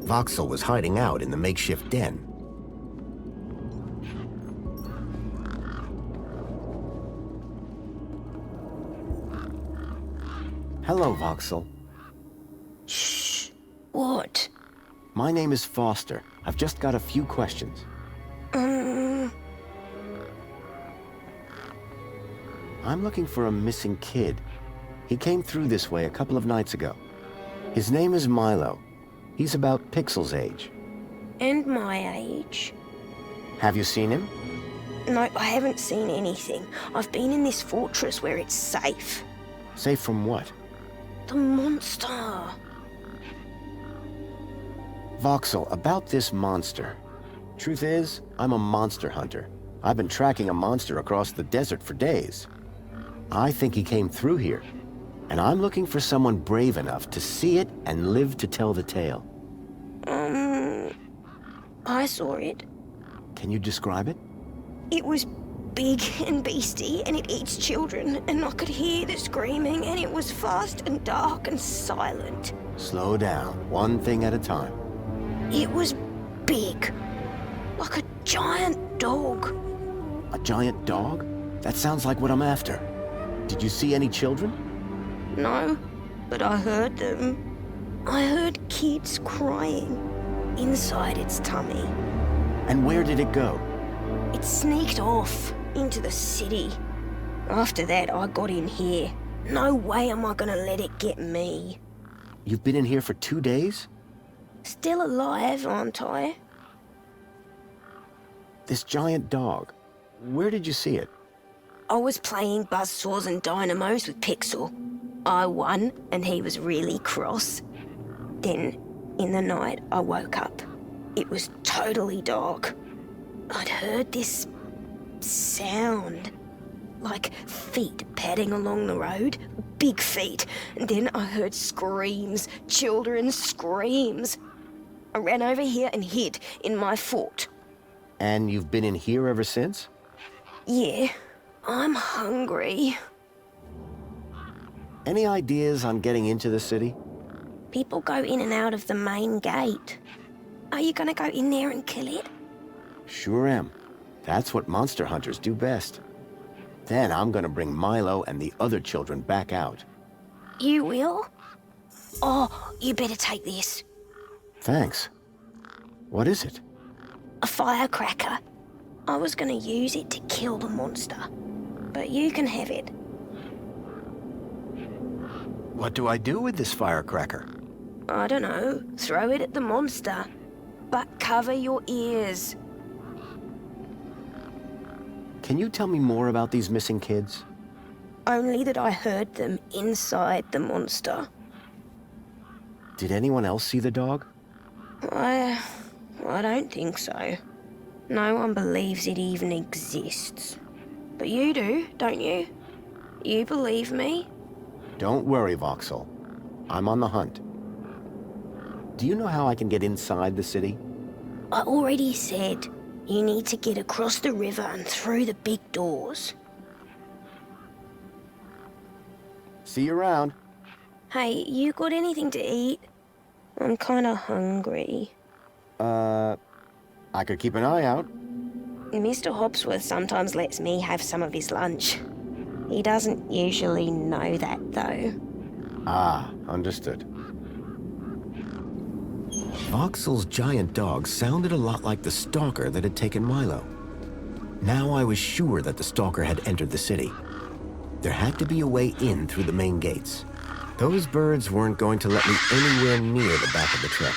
Voxel was hiding out in the makeshift den. Hello, Voxel. Shh. What? My name is Foster. I've just got a few questions. I'm looking for a missing kid. He came through this way a couple of nights ago. His name is Milo. He's about Pixel's age. And my age? Have you seen him? No, I haven't seen anything. I've been in this fortress where it's safe. Safe from what? The monster. Voxel, about this monster. Truth is, I'm a monster hunter. I've been tracking a monster across the desert for days. I think he came through here, and I'm looking for someone brave enough to see it and live to tell the tale. I saw it. Can you describe it? It was big and beastie, and it eats children, and I could hear the screaming, and it was fast and dark and silent. Slow down, one thing at a time. It was big, like a giant dog. A giant dog? That sounds like what I'm after. Did you see any children? No, but I heard them. I heard kids crying inside its tummy. And where did it go? It sneaked off into the city. After that, I got in here. No way am I gonna let it get me. You've been in here for 2 days? Still alive, aren't I? This giant dog, where did you see it? I was playing buzzsaws and dynamos with Pixel. I won, and he was really cross. Then, in the night, I woke up. It was totally dark. I'd heard this sound, like feet padding along the road, big feet, and then I heard screams, children's screams. I ran over here and hid in my fort. And you've been in here ever since? Yeah, I'm hungry. Any ideas on getting into the city? People go in and out of the main gate. Are you gonna go in there and kill it? Sure am. That's what monster hunters do best. Then I'm gonna bring Milo and the other children back out. You will? Oh, you better take this. Thanks. What is it? A firecracker. I was gonna use it to kill the monster, but you can have it. What do I do with this firecracker? I don't know. Throw it at the monster, but cover your ears. Can you tell me more about these missing kids? Only that I heard them inside the monster. Did anyone else see the dog? I don't think so. No one believes it even exists. But you do, don't you? You believe me? Don't worry, Voxel. I'm on the hunt. Do you know how I can get inside the city? I already said you need to get across the river and through the big doors. See you around. Hey, you got anything to eat? I'm kinda hungry. I could keep an eye out. Mr. Hopsworth sometimes lets me have some of his lunch. He doesn't usually know that, though. Ah, understood. Voxel's giant dog sounded a lot like the stalker that had taken Milo. Now I was sure that the stalker had entered the city. There had to be a way in through the main gates. Those birds weren't going to let me anywhere near the back of the truck.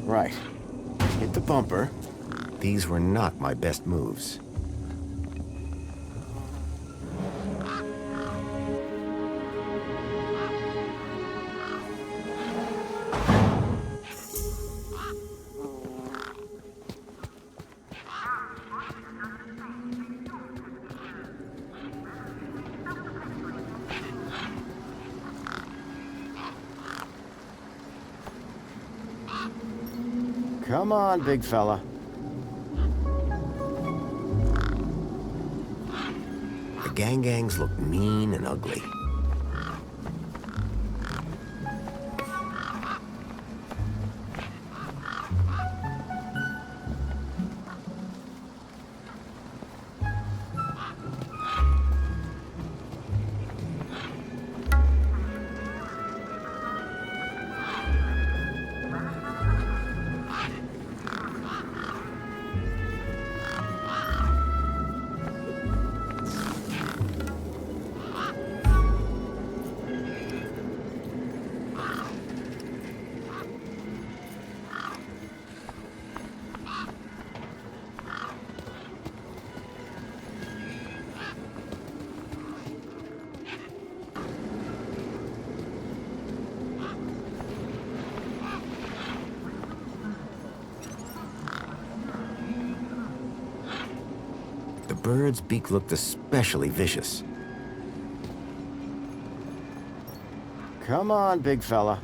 Right. Hit the bumper. These were not my best moves. Come on, big fella. The gangs look mean and ugly. The bird's beak looked especially vicious. Come on, big fella.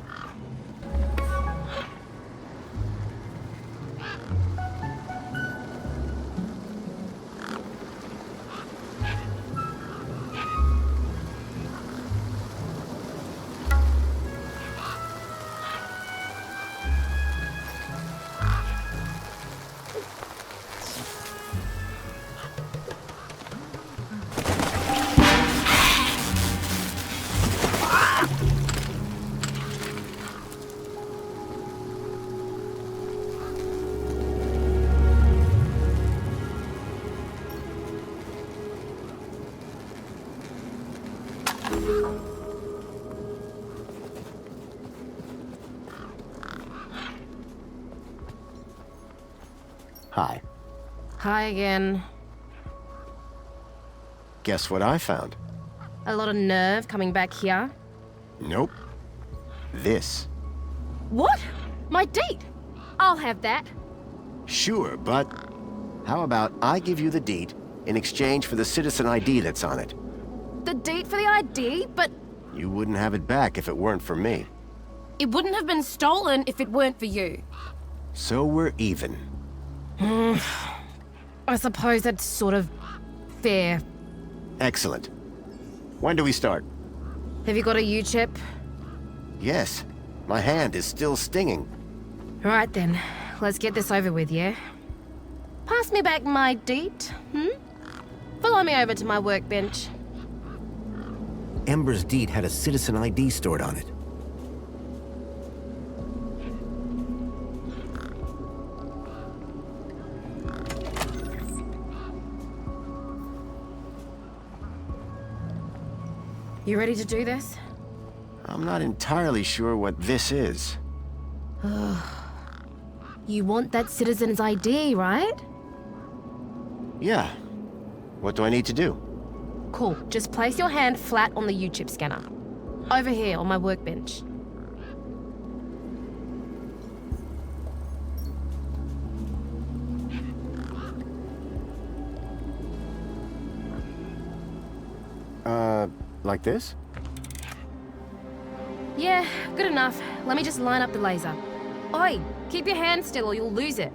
Hi. Hi again. Guess what I found? A lot of nerve coming back here. Nope. This. What? My deed? I'll have that. Sure, but how about I give you the deed in exchange for the citizen ID that's on it? The deed for the ID, but You wouldn't have it back if it weren't for me. it wouldn't have been stolen if it weren't for you. So we're even. I suppose that's sort of fair. Excellent. When do we start? Have you got a U-chip? Yes. My hand is still stinging. Right then, let's get this over with, yeah? Pass me back my deed, Follow me over to my workbench. Ember's deed had a citizen ID stored on it. You ready to do this? I'm not entirely sure what this is. You want that citizen's ID, right? Yeah. What do I need to do? Cool. Just place your hand flat on the U-chip scanner. Over here on my workbench. Like this? Yeah, good enough. Let me just line up the laser. Oi, keep your hand still or you'll lose it.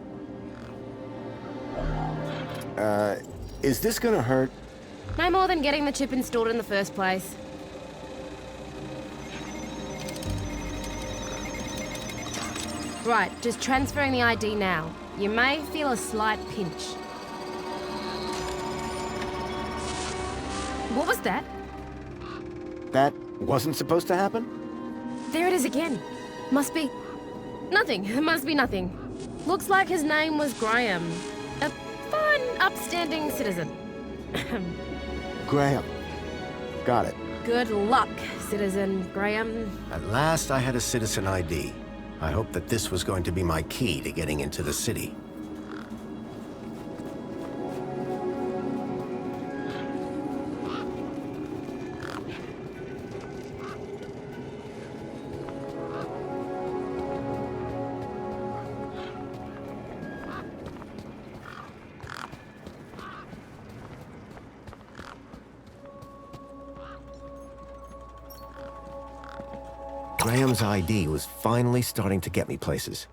Is this gonna hurt? No more than getting the chip installed in the first place. Right, just transferring the ID now. You may feel a slight pinch. What was that? That wasn't supposed to happen? There it is again. Must be... nothing. It must be nothing. Looks like his name was Graham. A fine, upstanding citizen. Graham. Got it. Good luck, Citizen Graham. At last I had a citizen ID. I hoped that this was going to be my key to getting into the city. Graham's ID was finally starting to get me places.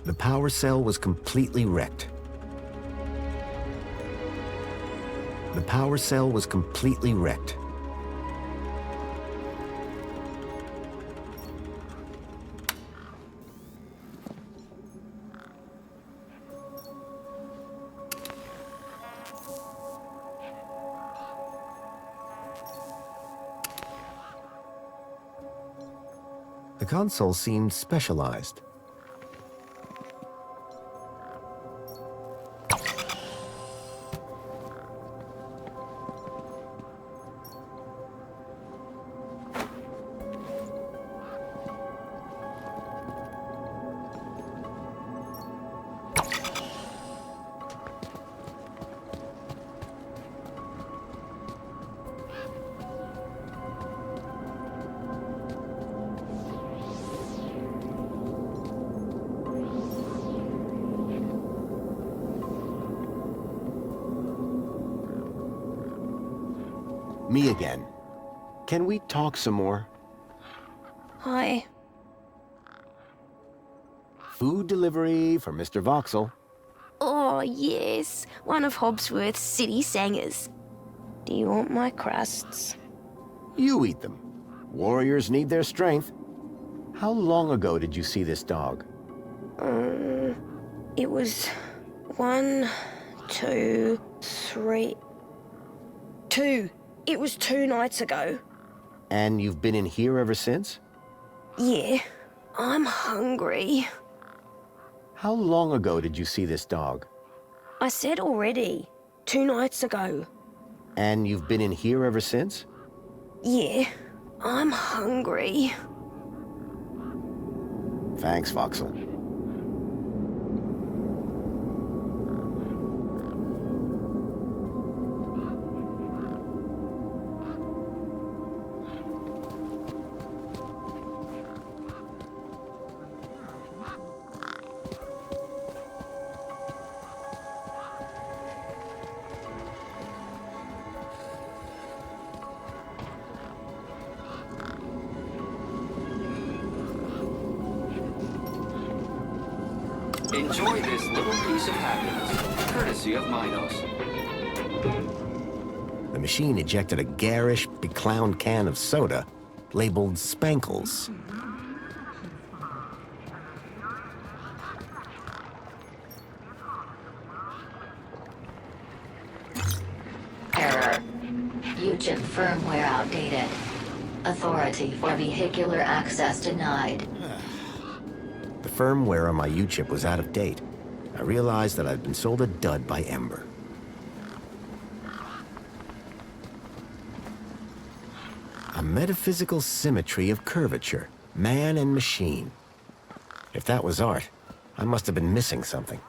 The power cell was completely wrecked. The power cell was completely wrecked. The console seemed specialized. Me again. Can we talk some more? Hi. Food delivery for Mr. Voxel. Oh, yes. One of Hobsworth's city singers. Do you want my crusts? You eat them. Warriors need their strength. How long ago did you see this dog? It was 1, 2, 3... 2. It was 2 nights ago. And you've been in here ever since? Yeah. I'm hungry. How long ago did you see this dog? I said already. 2 nights ago. And you've been in here ever since? Yeah. I'm hungry. Thanks, Voxel. Enjoy this little piece of happiness, courtesy of Minos. The machine ejected a garish, beclowned can of soda labeled Spankles. Error. UChip firmware outdated. Authority for vehicular access denied. The firmware on my U-chip was out of date. I realized that I'd been sold a dud by Ember. A metaphysical symmetry of curvature, man and machine. If that was art, I must have been missing something.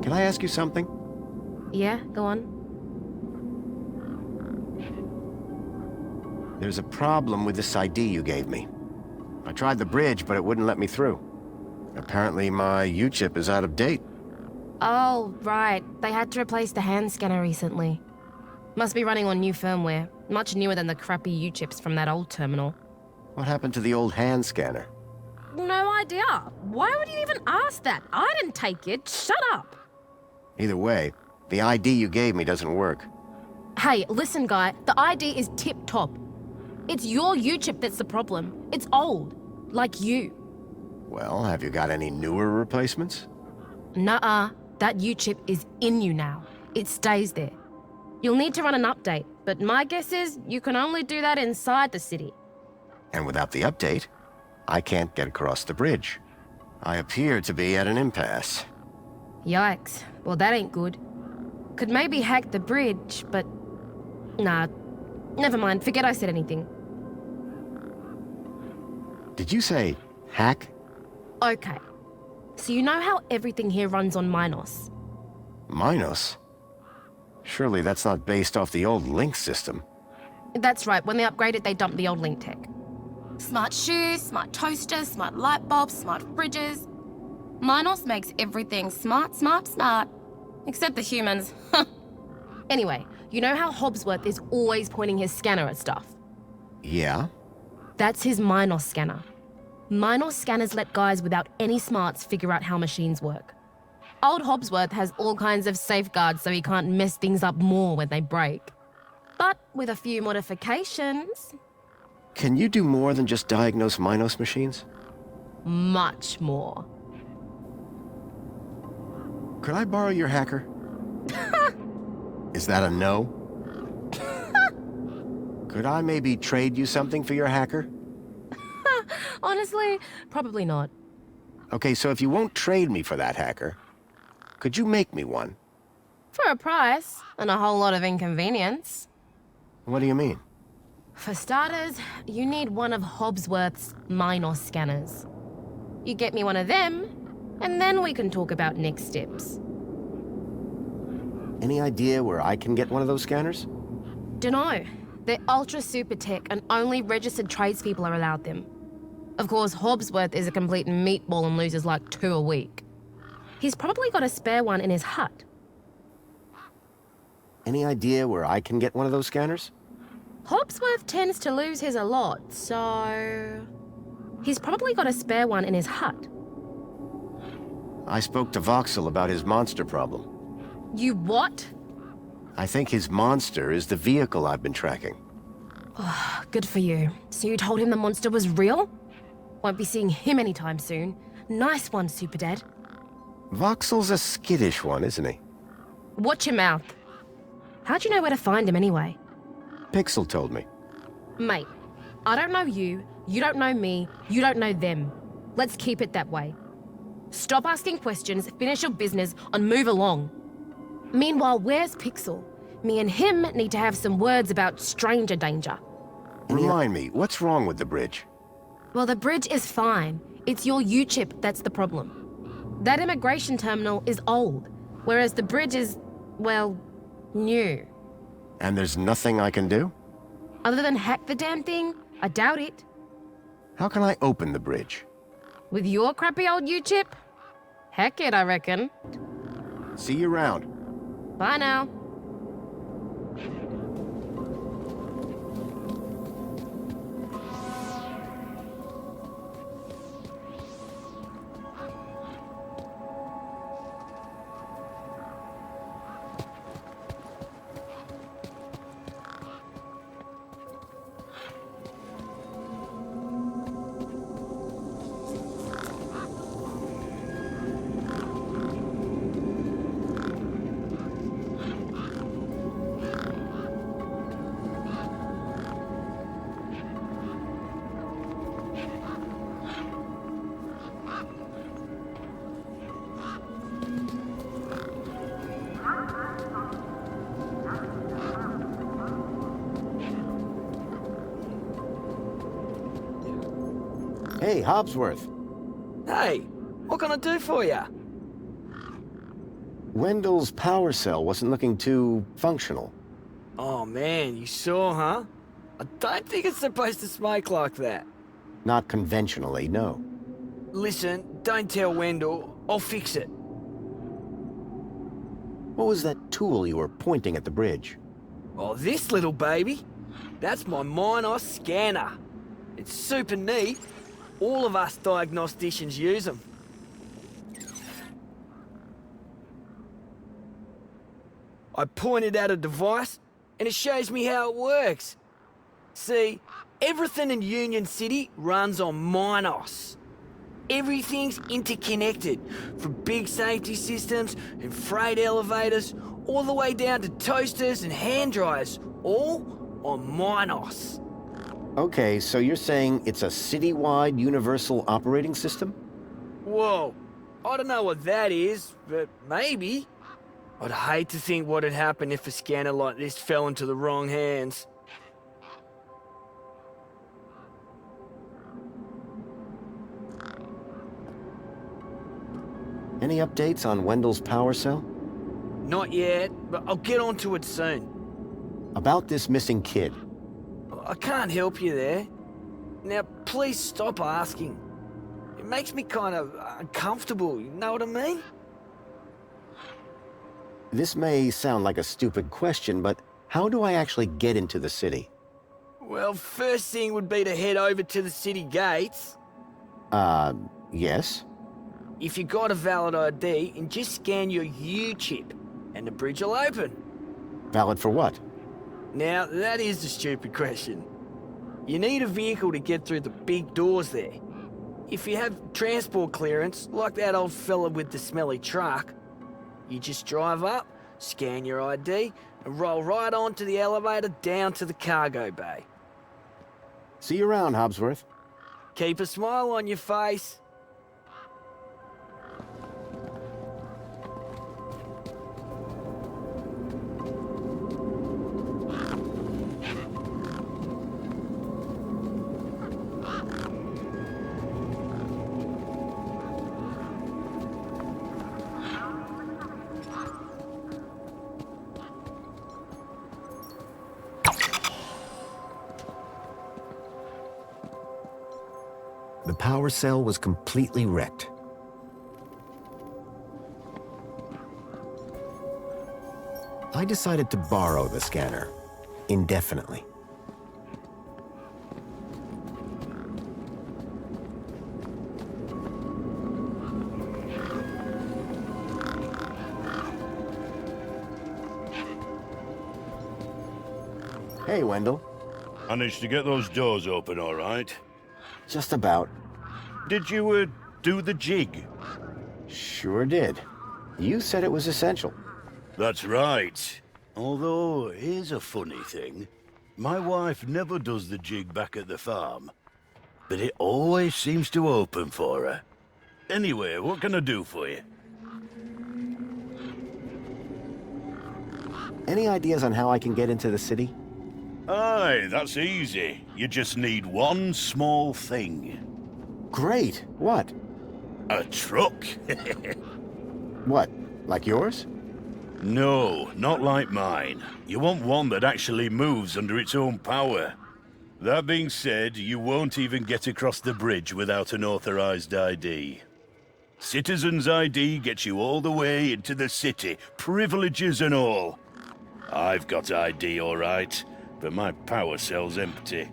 Can I ask you something? Yeah, go on. There's a problem with this ID you gave me. I tried the bridge, but it wouldn't let me through. Apparently my U-chip is out of date. Oh, right. They had to replace the hand scanner recently. Must be running on new firmware, much newer than the crappy U-chips from that old terminal. What happened to the old hand scanner? No idea. Why would you even ask that? I didn't take it. Shut up. Either way, the ID you gave me doesn't work. Hey, listen, guy. The ID is tip-top. It's your U-chip that's the problem. It's old. Like you. Well, have you got any newer replacements? Nuh-uh. That U-chip is in you now. It stays there. You'll need to run an update, but my guess is you can only do that inside the city. And without the update, I can't get across the bridge. I appear to be at an impasse. Yikes. Well, that ain't good. Could maybe hack the bridge, but... Nah. Never mind. Forget I said anything. Did you say hack Okay. So you know how everything here runs on Minos? Minos? Surely that's not based off the old Link system. That's right, when they upgraded, they dumped the old Link tech. Smart shoes, smart toasters, smart light bulbs, smart fridges. Minos makes everything smart, smart, smart. Except the humans. Anyway, you know how Hobbsworth is always pointing his scanner at stuff? Yeah? That's his Minos scanner. Minos scanners let guys without any smarts figure out how machines work. Old Hobbsworth has all kinds of safeguards so he can't mess things up more when they break. But with a few modifications... Can you do more than just diagnose Minos machines? Much more. Could I borrow your hacker? Is that a no? Could I maybe trade you something for your hacker? Honestly, probably not. Okay, so if you won't trade me for that hacker, could you make me one? For a price, and a whole lot of inconvenience. What do you mean? For starters, you need one of Hobbsworth's Minos scanners. You get me one of them, and then we can talk about next steps. Any idea where I can get one of those scanners? Dunno. They're ultra super tech, and only registered tradespeople are allowed them. Of course, Hobbsworth is a complete meatball and loses like 2 a week. He's probably got a spare one in his hut. Any idea where I can get one of those scanners? Hobbsworth tends to lose his a lot, so... He's probably got a spare one in his hut. I spoke to Voxel about his monster problem. You what? I think his monster is the vehicle I've been tracking. Good for you. So you told him the monster was real? Won't be seeing him anytime soon. Nice one, Super Dad. Voxel's a skittish one, isn't he? Watch your mouth. How'd you know where to find him anyway? Pixel told me. Mate, I don't know you, you don't know me, you don't know them. Let's keep it that way. Stop asking questions, finish your business, and move along. Meanwhile, where's Pixel? Me and him need to have some words about stranger danger. Remind me, what's wrong with the bridge? Well, the bridge is fine. It's your U-chip that's the problem. That immigration terminal is old, whereas the bridge is, well, new. And there's nothing I can do? Other than hack the damn thing, I doubt it. How can I open the bridge? With your crappy old U-chip? Heck it, I reckon. See you around. Bye now. Hey, Hobbsworth. Hey, what can I do for you? Wendell's power cell wasn't looking too functional. Oh man, you saw, huh? I don't think it's supposed to smoke like that. Not conventionally, no. Listen, don't tell Wendell. I'll fix it. What was that tool you were pointing at the bridge? Oh, this little baby? That's my Minos scanner. It's super neat. All of us diagnosticians use them. I pointed at a device, and it shows me how it works. See, everything in Union City runs on Minos. Everything's interconnected, from big safety systems and freight elevators, all the way down to toasters and hand dryers, all on Minos. Okay, so you're saying it's a citywide universal operating system? Whoa, I don't know what that is, but maybe. I'd hate to think what'd happen if a scanner like this fell into the wrong hands. Any updates on Wendell's power cell? Not yet, but I'll get onto it soon. About this missing kid. I can't help you there. Now, please stop asking. It makes me kind of uncomfortable, you know what I mean? This may sound like a stupid question, but how do I actually get into the city? Well, first thing would be to head over to the city gates. Yes? If you got a valid ID, and just scan your U-chip, and the bridge will open. Valid for what? Now, that is the stupid question. You need a vehicle to get through the big doors there. If you have transport clearance, like that old fella with the smelly truck, you just drive up, scan your ID, and roll right onto the elevator down to the cargo bay. See you around, Hobsworth. Keep a smile on your face. The power cell was completely wrecked. I decided to borrow the scanner, indefinitely. Hey, Wendell. Managed to get those doors open all right? Just about. Did you, do the jig? Sure did. You said it was essential. That's right. Although, here's a funny thing. My wife never does the jig back at the farm. But it always seems to open for her. Anyway, what can I do for you? Any ideas on how I can get into the city? Aye, that's easy. You just need one small thing. Great. What? A truck. What? Like yours? No, not like mine. You want one that actually moves under its own power. That being said, you won't even get across the bridge without an authorized ID. Citizen's ID gets you all the way into the city, privileges and all. I've got ID, all right, but my power cell's empty.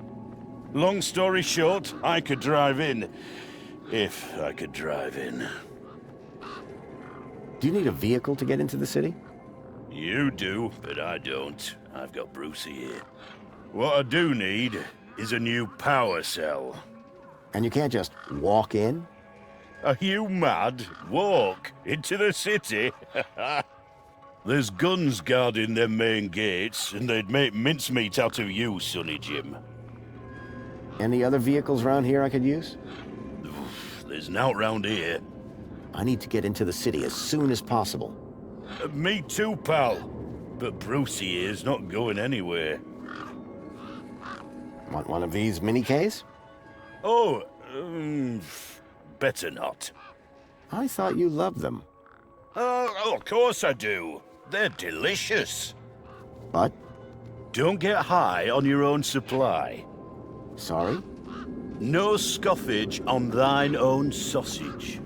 Long story short, I could drive in. If I could drive in. Do you need a vehicle to get into the city? You do, but I don't. I've got Brucey here. What I do need is a new power cell. And you can't just walk in? Are you mad? Walk into the city? There's guns guarding them main gates, and they'd make mincemeat out of you, Sonny Jim. Any other vehicles around here I could use? There's nought round here. I need to get into the city as soon as possible. Me too, pal. But Brucey here's not going anywhere. Want one of these mini-Ks? Oh, better not. I thought you loved them. Oh, of course I do. They're delicious. But? Don't get high on your own supply. Sorry? No scoffage on thine own sausage.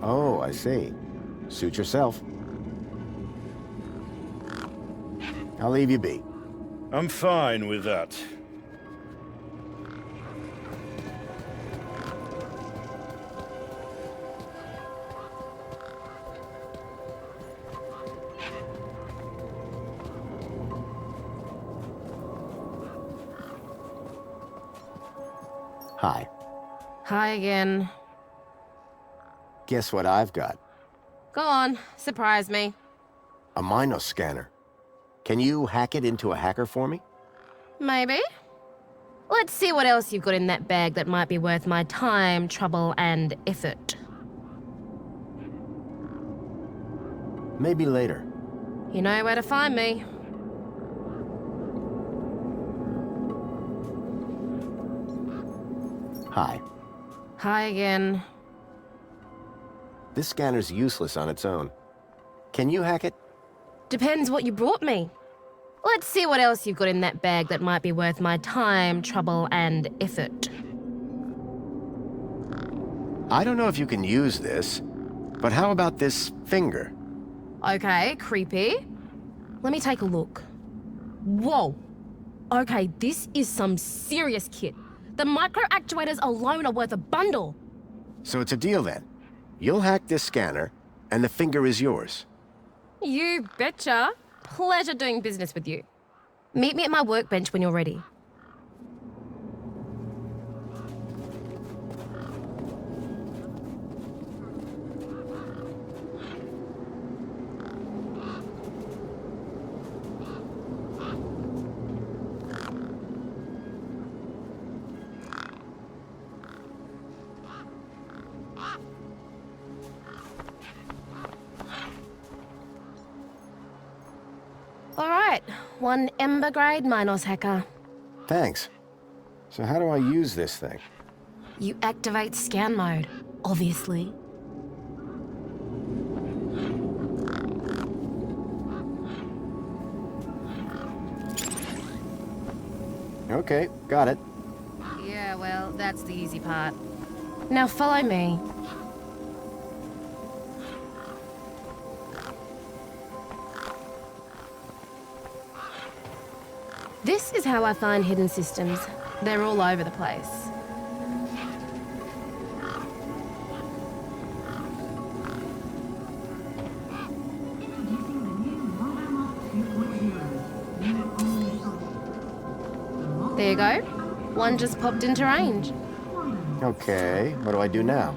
Oh, I see. Suit yourself. I'll leave you be. I'm fine with that. Hi. Hi again. Guess what I've got? Go on, surprise me. A Minos scanner. Can you hack it into a hacker for me? Maybe. Let's see what else you've got in that bag that might be worth my time, trouble, and effort. Maybe later. You know where to find me. Hi. Hi again. This scanner's useless on its own. Can you hack it? Depends what you brought me. Let's see what else you've got in that bag that might be worth my time, trouble, and effort. I don't know if you can use this, but how about this finger? Okay, creepy. Let me take a look. Whoa. Okay, this is some serious kit. The micro actuators alone are worth a bundle. So it's a deal then. You'll hack this scanner, and the finger is yours. You betcha. Pleasure doing business with you. Meet me at my workbench when you're ready. All right, one Ember grade Minos hacker. Thanks. So how do I use this thing? You activate scan mode, obviously. Okay, got it. Yeah, well, that's the easy part. Now follow me. This is how I find hidden systems. They're all over the place. There you go. One just popped into range. Okay, what do I do now?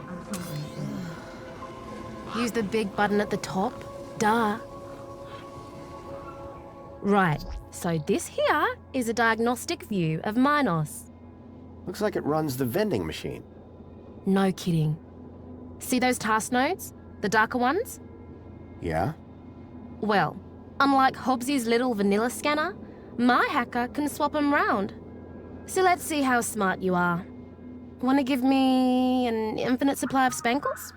Use the big button at the top. Duh. Right, so this here is a diagnostic view of Minos. Looks like it runs the vending machine. No kidding. See those task nodes? The darker ones? Yeah? Well, unlike Hobbsy's little vanilla scanner, my hacker can swap them round. So let's see how smart you are. Want to give me an infinite supply of spankles?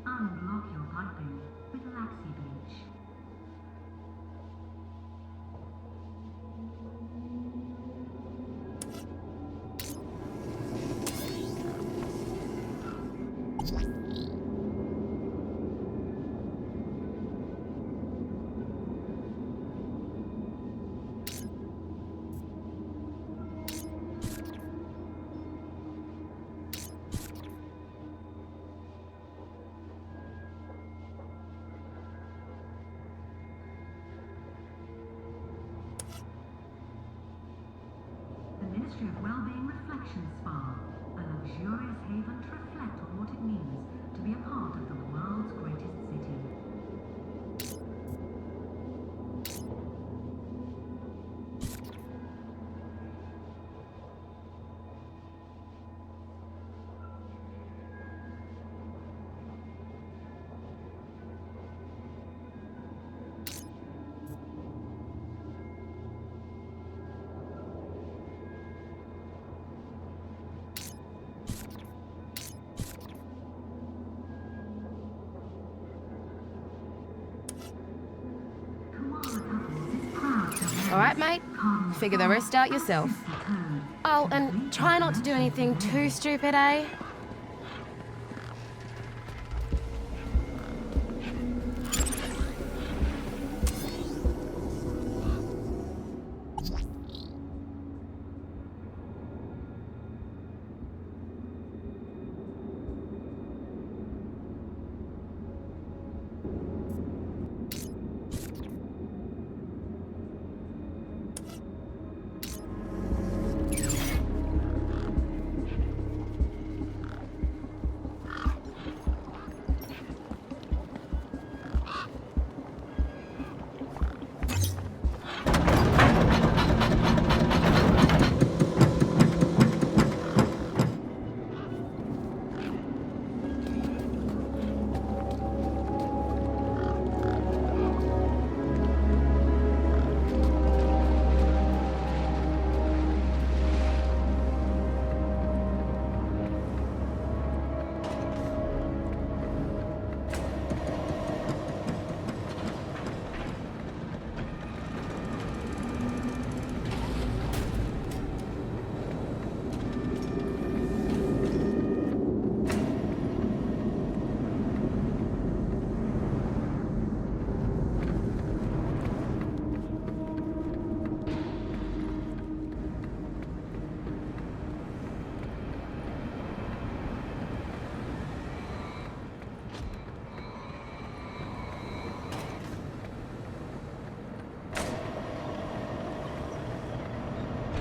Unblock your piping with Laxi Beach. Ministry of Wellbeing Reflection Spa, a luxurious haven to reflect on what it means to be a part of the world's greatest city. right, mate? Figure the rest out yourself. Oh, and try not to do anything too stupid, eh?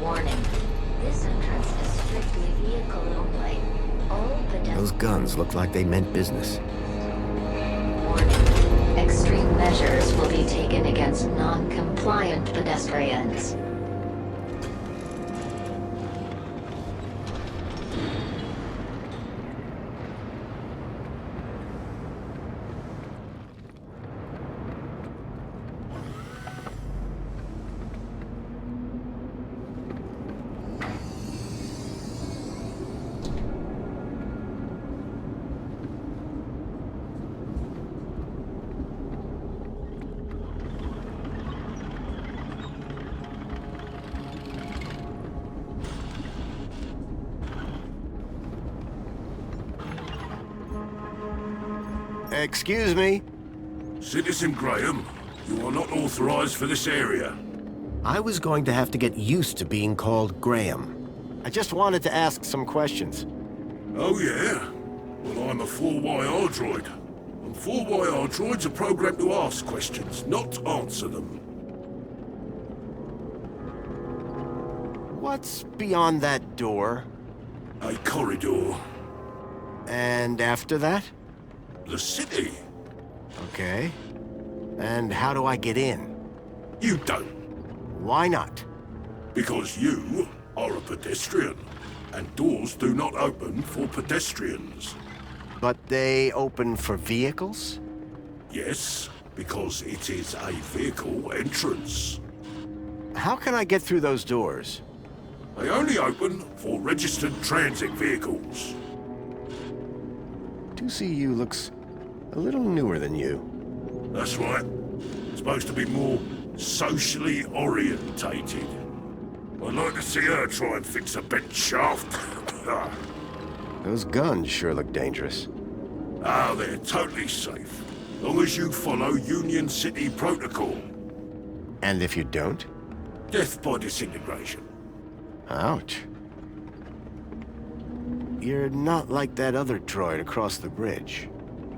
Warning. This entrance is strictly vehicle only. All pedestrians. Those guns look like they meant business. Warning. Extreme measures will be taken against non-compliant pedestrians. Excuse me. Citizen Graham, you are not authorized for this area. I was going to have to get used to being called Graham. I just wanted to ask some questions. Oh yeah? Well, I'm a 4YR droid. And 4YR droids are programmed to ask questions, not answer them. What's beyond that door? A corridor. And after that? The city. Okay. And how do I get in? You don't. Why not? Because you are a pedestrian. And doors do not open for pedestrians. But they open for vehicles? Yes, because it is a vehicle entrance. How can I get through those doors? They only open for registered transit vehicles. 2CU looks a little newer than you. That's right. Supposed to be more socially orientated. I'd like to see her try and fix a bent shaft. Those guns sure look dangerous. Ah, they're totally safe. Long as you follow Union City protocol. And if you don't? Death by disintegration. Ouch. You're not like that other droid across the bridge.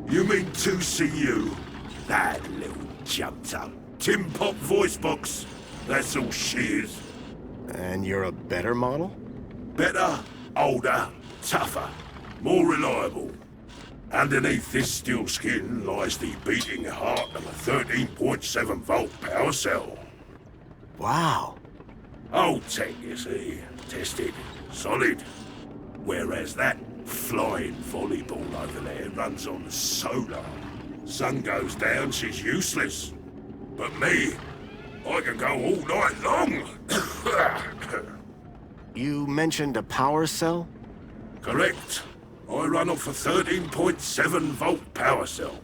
You mean 2CU? That little jumped up tin pop voice box. That's all she is. And you're a better model? Better, older, tougher, more reliable. Underneath this steel skin lies the beating heart of a 13.7 volt power cell. Wow. Old tech, you see. Tested. Solid. Whereas that flying volleyball over there runs on solar. Sun goes down, she's useless. But me, I can go all night long. You mentioned a power cell? Correct. I run off a 13.7 volt power cell.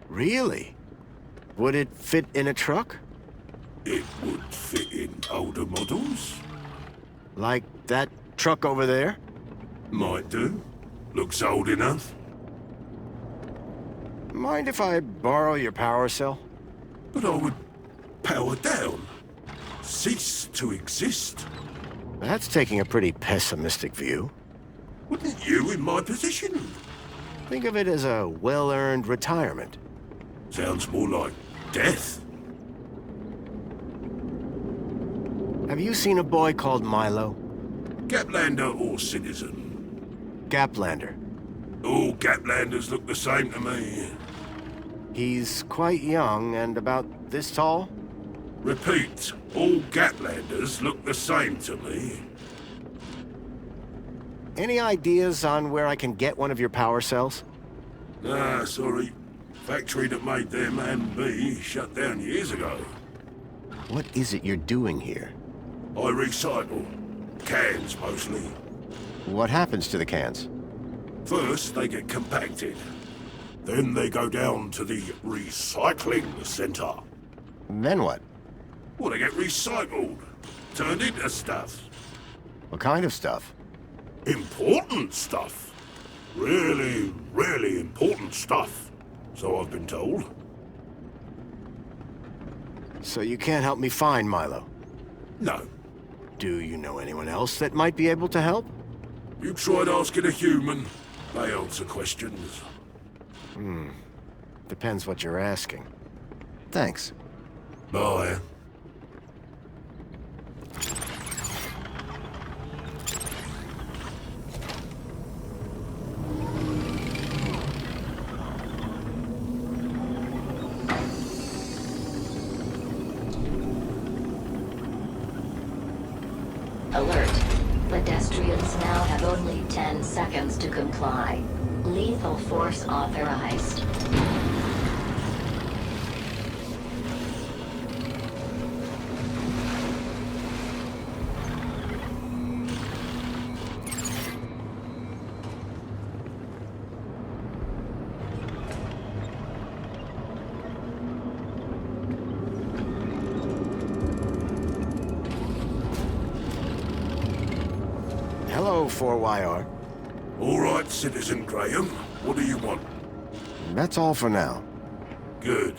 Really? Would it fit in a truck? It would fit in older models. Like that truck over there? Might do. Looks old enough. Mind if I borrow your power cell? But I would power down. Cease to exist. That's taking a pretty pessimistic view. Wouldn't you in my position? Think of it as a well-earned retirement. Sounds more like death. Have you seen a boy called Milo? Gaplander or citizen? Gaplander. All Gaplanders look the same to me. He's quite young and about this tall? Repeat, all Gaplanders look the same to me. Any ideas on where I can get one of your power cells? Ah, sorry. Factory that made them and me shut down years ago. What is it you're doing here? I recycle. Cans, mostly. What happens to the cans? First, they get compacted. Then they go down to the recycling center. Then what? Well, they get recycled. Turned into stuff. What kind of stuff? Important stuff. Really, really important stuff. So I've been told. So you can't help me find Milo? No. Do you know anyone else that might be able to help? You tried asking a human. They answer questions. Depends what you're asking. Thanks. Bye. Alert. Pedestrians now have only 10 seconds to comply. Lethal force authorized. Hello, 4YR. All right, Citizen Graham. What do you want? That's all for now. Good.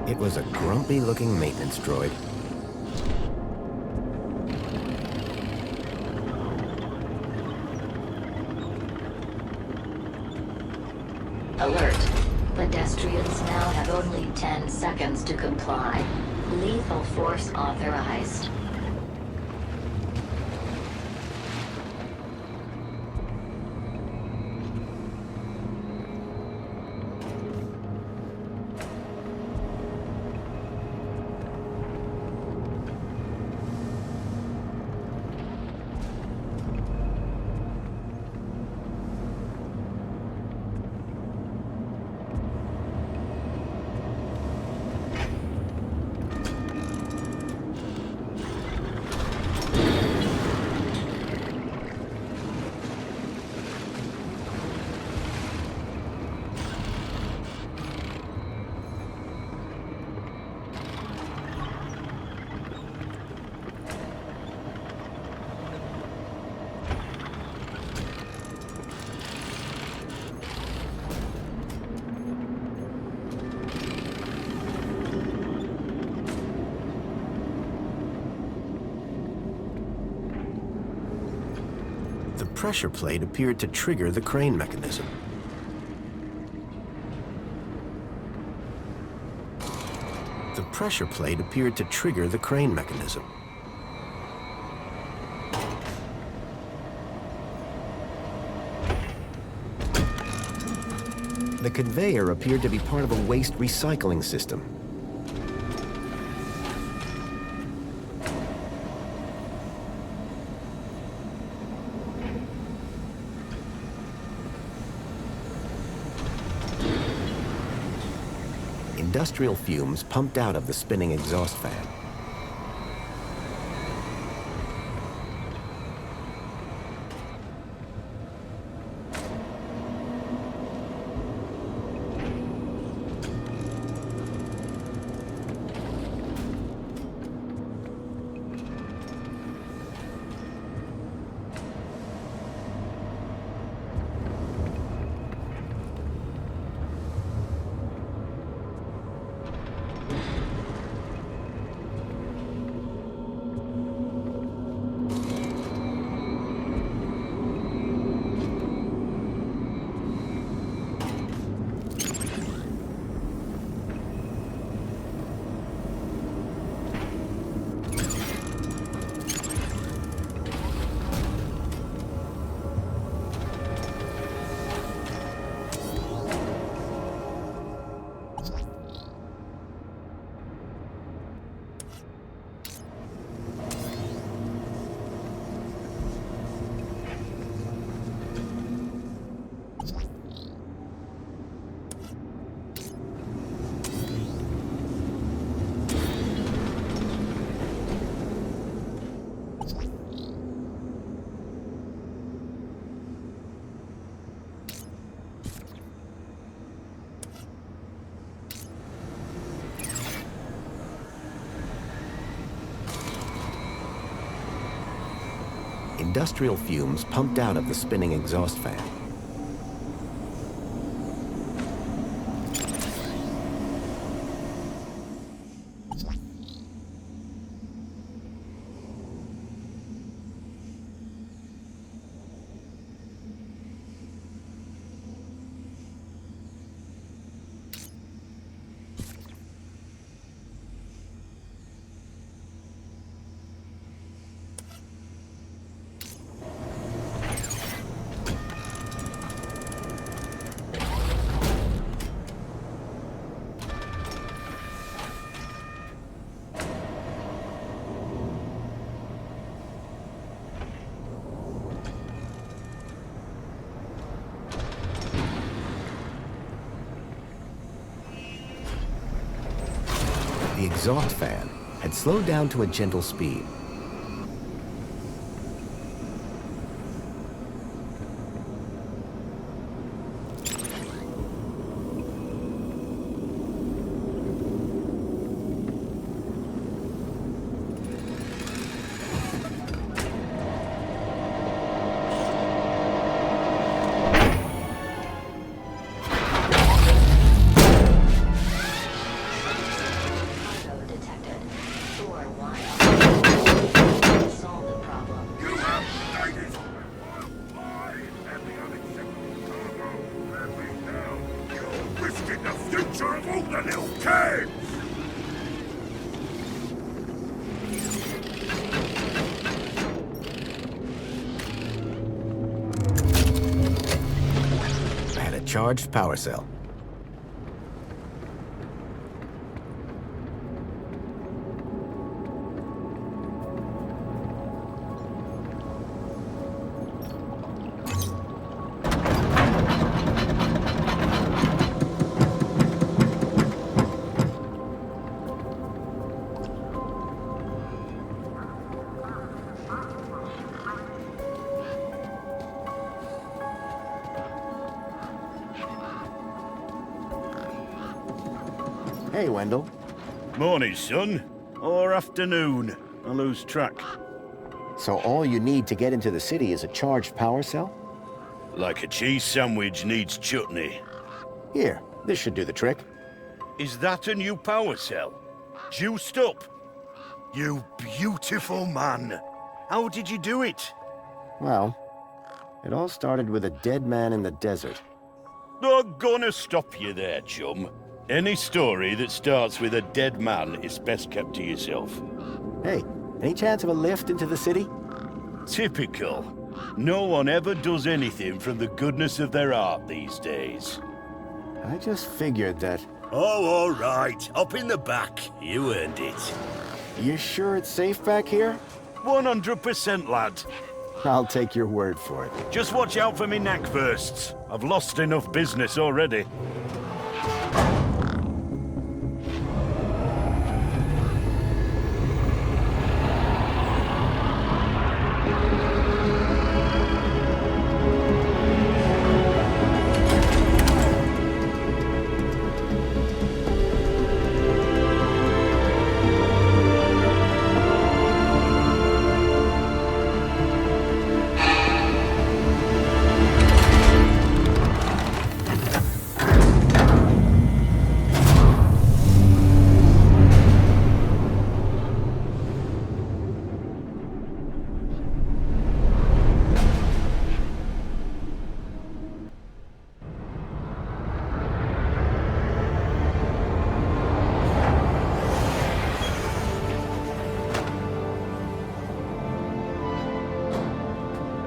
It was a grumpy-looking maintenance droid. Alert. Pedestrians now have only 10 seconds to comply. Lethal force authorized. The pressure plate appeared to trigger the crane mechanism. The pressure plate appeared to trigger the crane mechanism. The conveyor appeared to be part of a waste recycling system. Industrial fumes pumped out of the spinning exhaust fan. Industrial fumes pumped out of the spinning exhaust fan. The exhaust fan had slowed down to a gentle speed. Charged power cell. Hey, Wendell. Morning, son. Or afternoon. I lose track. So all you need to get into the city is a charged power cell? Like a cheese sandwich needs chutney. Here, this should do the trick. Is that a new power cell? Juiced up? You beautiful man. How did you do it? Well, it all started with a dead man in the desert. I'm gonna stop you there, chum. Any story that starts with a dead man is best kept to yourself. Hey, any chance of a lift into the city? Typical. No one ever does anything from the goodness of their heart these days. I just figured that... Oh, all right. Up in the back. You earned it. You sure it's safe back here? 100%, lad. I'll take your word for it. Just watch out for me neck bursts. I've lost enough business already.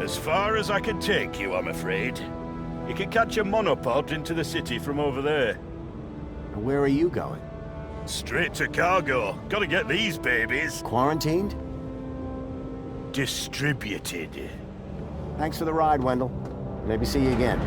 As far as I can take you, I'm afraid. You can catch a monopod into the city from over there. Where are you going? Straight to cargo. Gotta get these babies Quarantined? distributed. Thanks for the ride, Wendell. Maybe see you again.